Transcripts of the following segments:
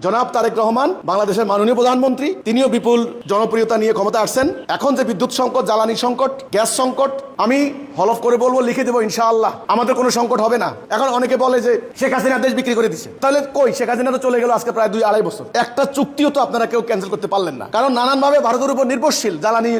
জনাব তারেক রহমান বাংলাদেশের মাননীয় প্রধানমন্ত্রী, তিনিও বিপুল জনপ্রিয়তা নিয়ে ক্ষমতা আসছেন। এখন যে বিদ্যুৎ সংকট, জ্বালানি সংকট, গ্যাস সংকট, আমি হলফ করে বলবো, লিখে দেবো ইনশাআল্লাহ আমাদের কোনো সংকট হবে না। এখন অনেকে বলে যে শেখ হাসিনা দেশ বিক্রি করে দিছে, তাহলে কই শেখ হাসিনা তো চলে গেল আজকে প্রায় 2-2.5 বছর। একটা চুক্তিও তো আপনারা কেউ ক্যান্সেল করতে পারলেন না, কারণ নানানভাবে ভারতের উপর নির্ভরশীল, জ্বালানি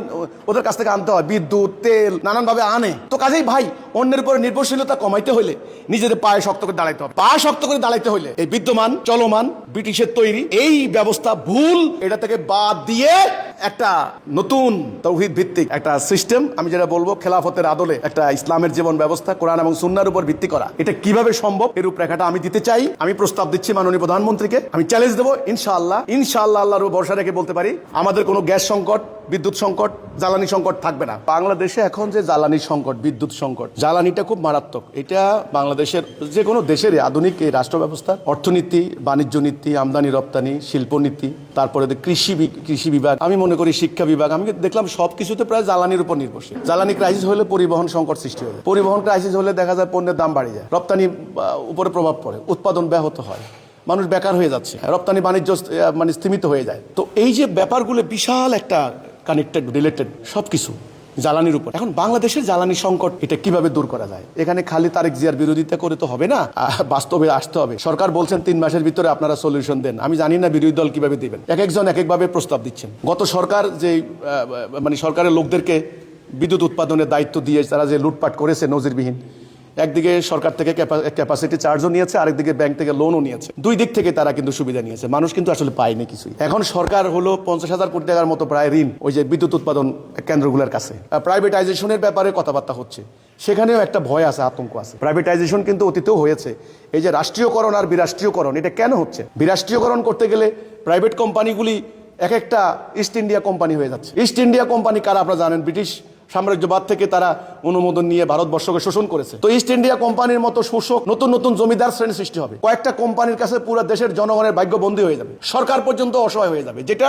ওদের কাছ থেকে আনতে হয়, বিদ্যুৎ, তেল নানানভাবে আনে। তো কাজেই ভাই, অন্যের উপরে নির্ভরশীলতা কমাইতে হইলে নিজেদের পায়ে শক্ত করে দাঁড়াইতে হবে। পা শক্ত করে দাঁড়াইতে হইলে এই বিদ্যমান চলমান ব্রিটিশের তৈরি এই ব্যবস্থা ভুল, এটা থেকে বাদ দিয়ে একটা নতুন তৌহিদ ভিত্তিক একটা সিস্টেম, আমি যেটা বলবো খেলাফতের আদলে একটা ইসলামের জীবন ব্যবস্থা, কোরআন এবং সুন্নাহর উপর ভিত্তি করা, এটা কিভাবে সম্ভব এর রূপরেখাটা আমি দিতে চাই। আমি প্রস্তাব দিচ্ছি মাননীয় প্রধানমন্ত্রীকে, আমি চ্যালেঞ্জ দেবো ইনশাআল্লাহ আল্লাহর উপর ভরসা রেখে বলতে পারি আমাদের কোনো গ্যাস সংকট, বিদ্যুৎ সংকট, জ্বালানি সংকট থাকবে না। বাংলাদেশে এখন যে জ্বালানি সংকট, বিদ্যুৎ সংকট, জ্বালানিটা খুব মারাত্মক। এটা বাংলাদেশের যে কোনো দেশের আধুনিক এই রাষ্ট্র ব্যবস্থা, অর্থনীতি, বাণিজ্য নীতি, আমদানি রপ্তানি, শিল্পনীতি, তারপরে কৃষি বিভাগ, আমি মনে করি শিক্ষা বিভাগ, আমি দেখলাম সবকিছুতে প্রায় জ্বালানির উপর নির্ভরশীল। জ্বালানি ক্রাইসিস হলে পরিবহন সংকট সৃষ্টি হবে, পরিবহন ক্রাইসিস হলে দেখা যায় পণ্যের দাম বাড়ে যায়, রপ্তানি উপরে প্রভাব পড়ে, উৎপাদন ব্যাহত হয়, মানুষ বেকার হয়ে যাচ্ছে, রপ্তানি বাণিজ্য স্তীমিত হয়ে যায়। তো এই যে ব্যাপারগুলো বিশাল একটা কানেক্টেড, রিলেটেড সবকিছু জ্বালানির উপর। এখন বাংলাদেশের জ্বালানি সংকট এটা কিভাবে দূর করা যায়? এখানে খালি তারেক জিয়ার বিরোধিতা করে তো হবে না, বাস্তবে আসতে হবে। সরকার বলছেন 3 মাসের ভিতরে আপনারা সলিউশন দেন। আমি জানি না বিরোধী দল কিভাবে দিবেন, এক একজন এক একভাবে প্রস্তাব দিচ্ছেন। গত সরকার যে সরকারের লোকদেরকে বিদ্যুৎ উৎপাদনের দায়িত্ব দিয়ে তারা যে লুটপাট করেছে নজিরবিহীন, একদিকে সরকার থেকে ক্যাপাসিটি চার্জও নিয়েছে, আরেকদিকে ব্যাংক থেকে লোনও নিয়েছে, দুই দিক থেকে তারা কিন্তু সুবিধা নিয়েছে, মানুষ কিন্তু আসলে পায়নি কিছুই। এখন সরকার হলো 50,000 কোটি টাকার মতো প্রায় ঋণ ওই যে বিদ্যুৎ উৎপাদন কেন্দ্রগুলোর কাছে। প্রাইভেটাইজেশনের ব্যাপারে কথাবার্তা হচ্ছে, সেখানেও একটা ভয় আছে, আতঙ্ক আছে। প্রাইভেটাইজেশন কিন্তু অতীতেও হয়েছে। এই যে রাষ্ট্রীয়করণ আর বিরাষ্ট্রীয়করণ, এটা কেন হচ্ছে? বিরাষ্ট্রীয়করণ করতে গেলে প্রাইভেট কোম্পানিগুলি এক একটা ইস্ট ইন্ডিয়া কোম্পানি হয়ে যাচ্ছে। ইস্ট ইন্ডিয়া কোম্পানি কারা আপনারা জানেন? ব্রিটিশ সাম্রাজ্যবাদ থেকে তারা অনুমোদন নিয়ে ভারতবর্ষকে শোষণ করেছে। তো ইস্ট ইন্ডিয়া কোম্পানির মতো শোষক, নতুন নতুন জমিদার শ্রেণী সৃষ্টি হবে। কয়েকটা কোম্পানির কাছে পুরো দেশের জনগণের ভাগ্যবন্দী হয়ে যাবে, সরকার পর্যন্ত অসহায় হয়ে যাবে। যেটা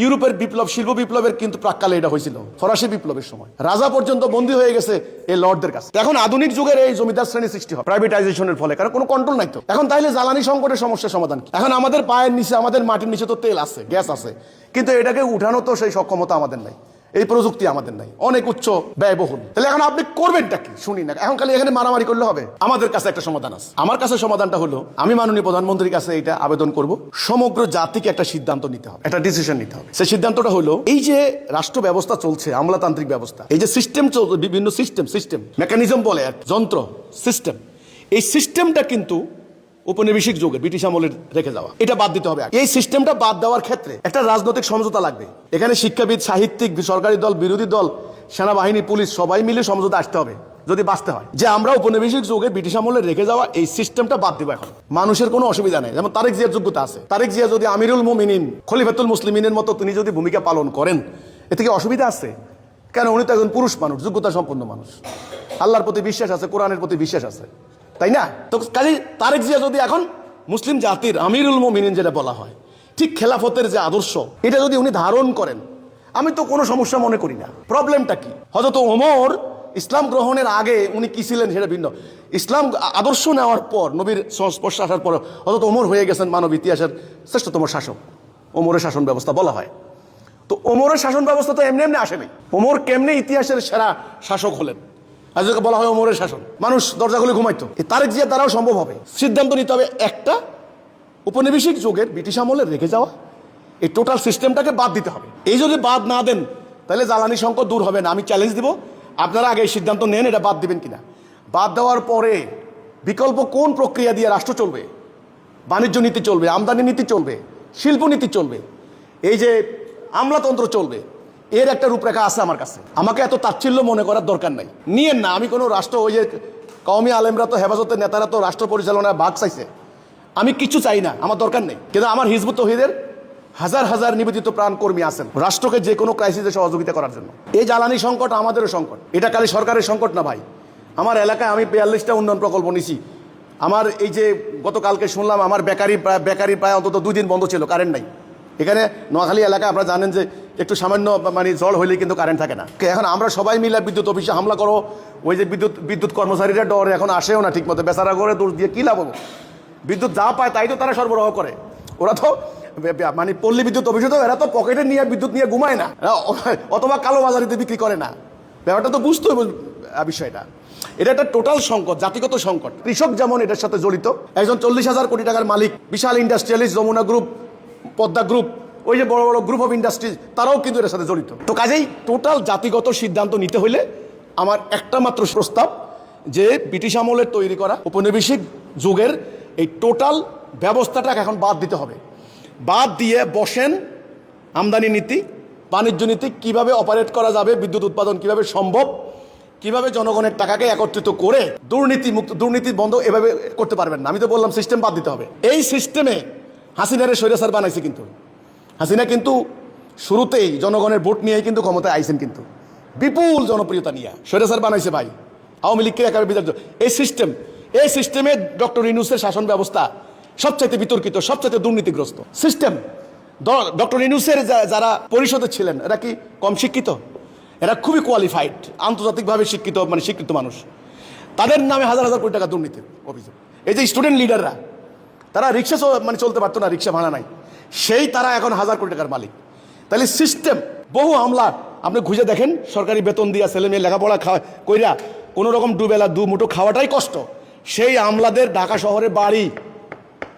ইউরোপের বিপ্লব, শিল্প বিপ্লবের কিন্তু প্রাক্কালে এটা হয়েছিল, ফরাসি বিপ্লবের সময় রাজা পর্যন্ত বন্দী হয়ে গেছে এই লর্ডদের কাছে। এখন আধুনিক যুগের এই জমিদার শ্রেণী সৃষ্টি হয় প্রাইভেটাইজেশনের ফলে, কারণ কোনো কন্ট্রোল নাই তো। এখন তাইলে জ্বালানি সংকটের সমস্যার সমাধান কি? এখন আমাদের পায়ের নিচে, আমাদের মাটির নিচে তো তেল আছে, গ্যাস আছে, কিন্তু এটাকে উঠানো তো সেই সক্ষমতা আমাদের নাই, এই প্রযুক্তি আমাদের নাই, অনেক উচ্চ ব্যয়বহুল। তাহলে এখন আপনি করবেনটা কি? শুনি না, এখন খালি এখানে মারামারি করলে হবে? আমাদের কাছে একটা সমাধান আছে। আমার কাছে সমাধানটা হলো, আমি মাননীয় প্রধানমন্ত্রীর কাছে এটা আবেদন করব, সমগ্র জাতিকে একটা সিদ্ধান্ত নিতে হবে, একটা ডিসিশন নিতে হবে। সেই সিদ্ধান্তটা হলো, এই যে রাষ্ট্র ব্যবস্থা চলছে, আমলাতান্ত্রিক ব্যবস্থা, এই যে সিস্টেম চলছে, বিভিন্ন সিস্টেম মেকানিজম বলে, যন্ত্র সিস্টেম, এই সিস্টেমটা কিন্তু উপনিবেশিক যুগে ব্রিটিশ আমলের রেখে যাওয়া, এটা বাদ দিতে হবে। এই সিস্টেমটা বাদ দেওয়ার ক্ষেত্রে একটা রাজনৈতিক সমঝোতা লাগবে। এখানে শিক্ষাবিদ, সাহিত্যিক, সরকারি দল, বিরোধী দল, সেনাবাহিনী, পুলিশ সবাই মিলে সমঝোতা আসতে হবে যদি বাঁচতে হয়, যে আমরা উপনিবেশিক যুগে ব্রিটিশ আমলে রেখে যাওয়া এই সিস্টেমটা বাদ দিব। এখন মানুষের কোনো অসুবিধা নেই, যেমন তারেক জিয়ার যোগ্যতা আছে। তারেক জিয়া যদি আমিরুল মুমিনিন, খলিফাতুল মুসলিমিনের মতো তিনি যদি ভূমিকা পালন করেন, এতে কি অসুবিধা আছে? কেন? উনি তো একজন পুরুষ মানুষ, যোগ্যতা সম্পন্ন মানুষ, আল্লাহর প্রতি বিশ্বাস আছে, কোরআনের প্রতি বিশ্বাস আছে, তাই না? তো কাজে তারেক জিয়া যদি এখন মুসলিম জাতির আমিরুল মুমিনিন যেটা বলা হয়, ঠিক খেলাফতের যে আদর্শ, এটা যদি উনি ধারণ করেন, আমি তো কোনো সমস্যা মনে করি না। প্রবলেমটা কি? হযরত ওমর ইসলাম গ্রহণের আগে উনি কি ছিলেন সেটা ভিন্ন, ইসলাম আদর্শ নেওয়ার পর, নবীর সংস্পর্শে আসার পর হযরত ওমর হয়ে গেছেন মানব ইতিহাসের শ্রেষ্ঠতম শাসক। ওমরের শাসন ব্যবস্থা বলা হয়। তো ওমরের শাসন ব্যবস্থা তো এমনি এমনি আসেনি। ওমর কেমনে ইতিহাসের সেরা শাসক হলেন? আজকে বলা হয় ওমরের শাসন, মানুষ দরজা খুলে ঘুমাইতো। তারেক জিয়ার দ্বারাও সম্ভব হবে। সিদ্ধান্ত নিতে হবে একটা, উপনিবেশিক যুগের ব্রিটিশ আমলে রেখে যাওয়া এই টোটাল সিস্টেমটাকে বাদ দিতে হবে। এই যদি বাদ না দেন, তাহলে জ্বালানি সংকট দূর হবে না। আমি চ্যালেঞ্জ দিব, আপনারা আগে এই সিদ্ধান্ত নেন এটা বাদ দিবেন কিনা। বাদ দেওয়ার পরে বিকল্প কোন প্রক্রিয়া দিয়ে রাষ্ট্র চলবে? বাণিজ্য নীতি চলবে, আমদানি নীতি চলবে, শিল্পনীতি চলবে, এই যে আমলাতন্ত্র চলবে, এর একটা রূপরেখা আছে আমার কাছে। আমাকে এত তাচ্ছিল্য মনে করার দরকার নাই, নিয়েন না। আমি কোনো রাষ্ট্র, ওই যে কওমি আলেমরা তো, হেফাজতের নেতারা তো রাষ্ট্র পরিচালনায় ভাগ চাইছে, আমি কিছু চাই না, আমার দরকার নেই। কিন্তু আমার হিজবুত তৌহিদের হাজার হাজার নিবেদিত প্রাণ কর্মী আছেন রাষ্ট্রকে যে কোনো ক্রাইসিসে সহযোগিতা করার জন্য। এই জ্বালানি সংকট আমাদেরও সংকট, এটা খালি সরকারের সংকট না ভাই। আমার এলাকায় আমি 42টা উন্নয়ন প্রকল্প নিছি। আমার এই যে গতকালকে শুনলাম আমার বেকারি প্রায় অন্তত 2 দিন বন্ধ ছিল, কারেন্ট নাই। এখানে নোয়াখালী এলাকায় আপনারা জানেন যে একটু সামান্য ঝড় হইলে কিন্তু কারেন্ট থাকে না। এখন আমরা সবাই মিলে বিদ্যুৎ অফিসে হামলা করো, ওই যে বিদ্যুৎ কর্মচারীরা ডরে এখন আসেও না ঠিক মতো, বেচারা করে দোষ দিয়ে কী লাভ হবো? বিদ্যুৎ যা পায় তাই তো তারা সরবরাহ করে। ওরা তো মানে পল্লী বিদ্যুৎ অফিসে তো এরা তো পকেটে নিয়ে বিদ্যুৎ নিয়ে ঘুমায় না, অথবা কালো বাজারিতে বিক্রি করে না। ব্যাপারটা তো বুঝতে হবে বিষয়টা। এটা একটা টোটাল সংকট, জাতিগত সংকট। কৃষক যেমন এটার সাথে জড়িত, একজন 40,000 কোটি টাকার মালিক, বিশাল industrialist, Jamuna group, Padma group, ওই যে বড় বড় গ্রুপ অফ ইন্ডাস্ট্রিজ, তারাও কিন্তু এর সাথে জড়িত। তো কাজেই টোটাল জাতিগত সিদ্ধান্ত নিতে হইলে আমার একটা মাত্র প্রস্তাব, যে ব্রিটিশ আমলের তৈরি করা উপনিবেশিক যুগের এই টোটাল ব্যবস্থাটাকে এখন বাদ দিতে হবে। বাদ দিয়ে বসেন আমদানি নীতি, বাণিজ্য নীতি, কিভাবে অপারেট করা যাবে, বিদ্যুৎ উৎপাদন কিভাবে সম্ভব, কিভাবে জনগণের টাকাকে একত্রিত করে দুর্নীতি বন্ধ, এভাবে করতে পারবেন না। আমি তো বললাম সিস্টেম বাদ দিতে হবে। এই সিস্টেমে হাসিনারে স্বৈরাচার বানাইছে, কিন্তু হাসিনা কিন্তু শুরুতেই জনগণের ভোট নিয়েই কিন্তু ক্ষমতায় আইছেন, কিন্তু বিপুল জনপ্রিয়তা নিয়ে স্বৈরাচার বানাইছে ভাই, আওয়ামী লীগকে একেবারে বিতাড়িত। এই সিস্টেমে ডক্টর ইউনূসের শাসন ব্যবস্থা সবচাইতে বিতর্কিত, সবচাইতে দুর্নীতিগ্রস্ত সিস্টেম। ডক্টর ইউনূসের যারা পরিষদে ছিলেন এরা কি কম শিক্ষিত? এরা খুবই কোয়ালিফাইড, আন্তর্জাতিকভাবে শিক্ষিত, মানে স্বীকৃত মানুষ। তাদের নামে হাজার হাজার কোটি টাকা দুর্নীতির অভিযোগ। এই যে স্টুডেন্ট লিডাররা, তারা রিক্সা মানে চলতে পারতো না, রিক্সা ভাড়া নাই, তারা এখন হাজার কোটি টাকার মালিক। তাহলে সিস্টেম, বহু আমলা আপনি খুঁজে দেখেন, সরকারি বেতন দিয়া ছেলে মেয়ে লেখাপড়া কইরা কোনো রকম দুবেলা দু মুঠো খাওয়াটাই কষ্ট। সেই আমলাদের ঢাকা শহরে বাড়ি,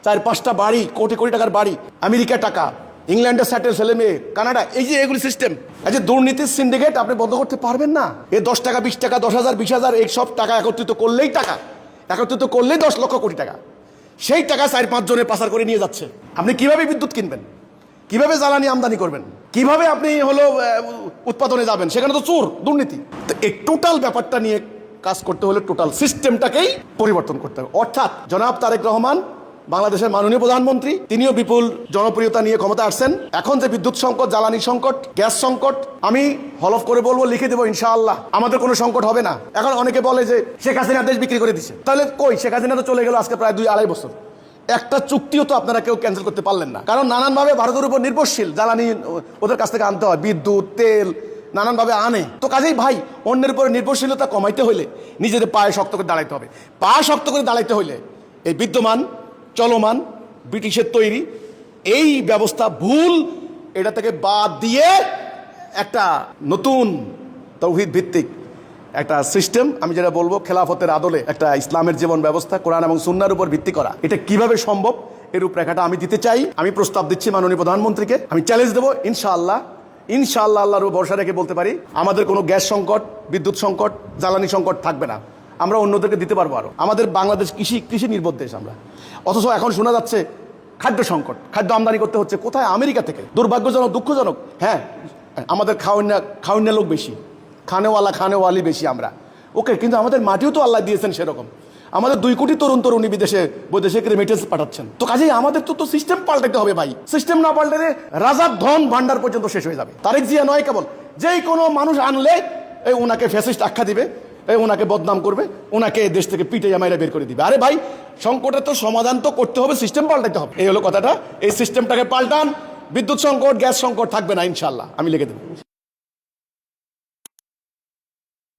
4-5টা বাড়ি, কোটি কোটি টাকার বাড়ি, আমেরিকা টাকা, ইংল্যান্ডে সেটেল ছেলে মেয়ে, কানাডা, এই যে এগুলি সিস্টেম। এই যে দুর্নীতির সিন্ডিকেট আপনি বন্ধ করতে পারবেন না। এই 10 টাকা 20 টাকা 10,000 20,000 এই সব টাকা একত্রিত করলেই 10 লক্ষ কোটি টাকা, সেই টাকা 4-5 জনে পাচার করে নিয়ে যাচ্ছে। আপনি কিভাবে বিদ্যুৎ কিনবেন, কিভাবে জ্বালানি আমদানি করবেন, কিভাবে আপনি উৎপাদনে যাবেন, সেখানে তো চোর, দুর্নীতি। তো এই টোটাল ব্যাপারটা নিয়ে কাজ করতে হলে টোটাল সিস্টেমটাকেই পরিবর্তন করতে হবে। অর্থাৎ জনাব তারেক রহমান, বাংলাদেশের মাননীয় প্রধানমন্ত্রী, তিনিও বিপুল জনপ্রিয়তা নিয়ে ক্ষমতা আসছেন। এখন যে বিদ্যুৎ সংকট, জ্বালানি সংকট, গ্যাস সংকট, আমি হলফ করে বলবো, লিখে দেবো ইনশাআল্লাহ, আমাদের কোনো সংকট হবে না। এখন অনেকে বলে যে শেখ হাসিনা দেশ বিক্রি করে দিছে, তাহলে কই, শেখ হাসিনা তো চলে গেল আজকে প্রায় 2-2.5 বছর। একটা চুক্তিও তো আপনারা কেউ ক্যান্সেল করতে পারলেন না, কারণ নানানভাবে ভারতের উপর নির্ভরশীল, জ্বালানি ওদের কাছ থেকে আনতে হয়, বিদ্যুৎ, তেল নানানভাবে আনে। তো কাজেই ভাই, অন্যের উপরে নির্ভরশীলতা কমাইতে হলে নিজেদের পায়ে শক্ত করে দাঁড়াইতে হবে। পা শক্ত করে দাঁড়াইতে হলে এই বিদ্যমান চলমান ব্রিটিশের তৈরি এই ব্যবস্থা ভুল, এটা থেকে বাদ দিয়ে একটা নতুন তৌহিদ ভিত্তিক একটা সিস্টেম, আমি যেটা বলবো খেলাফতের আদলে একটা ইসলামের জীবন ব্যবস্থা, কোরআন এবং সুন্নাহর উপর ভিত্তি করা, এটা কিভাবে সম্ভব এর রূপরেখাটা আমি দিতে চাই। আমি প্রস্তাব দিচ্ছি মাননীয় প্রধানমন্ত্রীকে, আমি চ্যালেঞ্জ দেবো, ইনশাআল্লাহ আল্লাহর ভরসা রেখে বলতে পারি, আমাদের কোনো গ্যাস সংকট, বিদ্যুৎ সংকট, জ্বালানি সংকট থাকবে না। আমরা অন্যদেরকে দিতে পারবো। আরও আমাদের বাংলাদেশ কৃষি নির্ভর দেশ আমরা, অথচ এখন শোনা যাচ্ছে খাদ্য সংকট, খাদ্য আমদানি করতে হচ্ছে কোথায়? আমেরিকা থেকে। দুর্ভাগ্যজনক, দুঃখজনক। হ্যাঁ, আমাদের খাওয়ান্না লোক বেশি, খানেওয়ালি বেশি আমরা, ওকে, কিন্তু আমাদের মাটিও তো আল্লাহ দিয়েছেন সেরকম। আমাদের 2 কোটি তরুণী বৈদেশিক রেমিটেন্স পাঠাচ্ছেন। তো কাজেই আমাদের তো সিস্টেম পাল্টাতে হবে ভাই। সিস্টেম না পাল্টালে রাজার ধন ভান্ডার পর্যন্ত শেষ হয়ে যাবে। তারেক জিয়া নয় কেবল, যেই কোনো মানুষ আনলে ওনাকে ফ্যাসিস্ট আখ্যা দিবে, ওনাকে বদনাম করবে, ওনাকে দেশ থেকে পিটে মাইরা বের করে দিবে। আরে ভাই, সংকটের তো সমাধান তো করতে হবে, সিস্টেম পাল্টাতে হবে। এই হলো কথাটা। এই সিস্টেমটাকে পাল্টান, বিদ্যুৎ সংকট, গ্যাস সংকট থাকবে না ইনশাল্লাহ, আমি লিখে দেবো।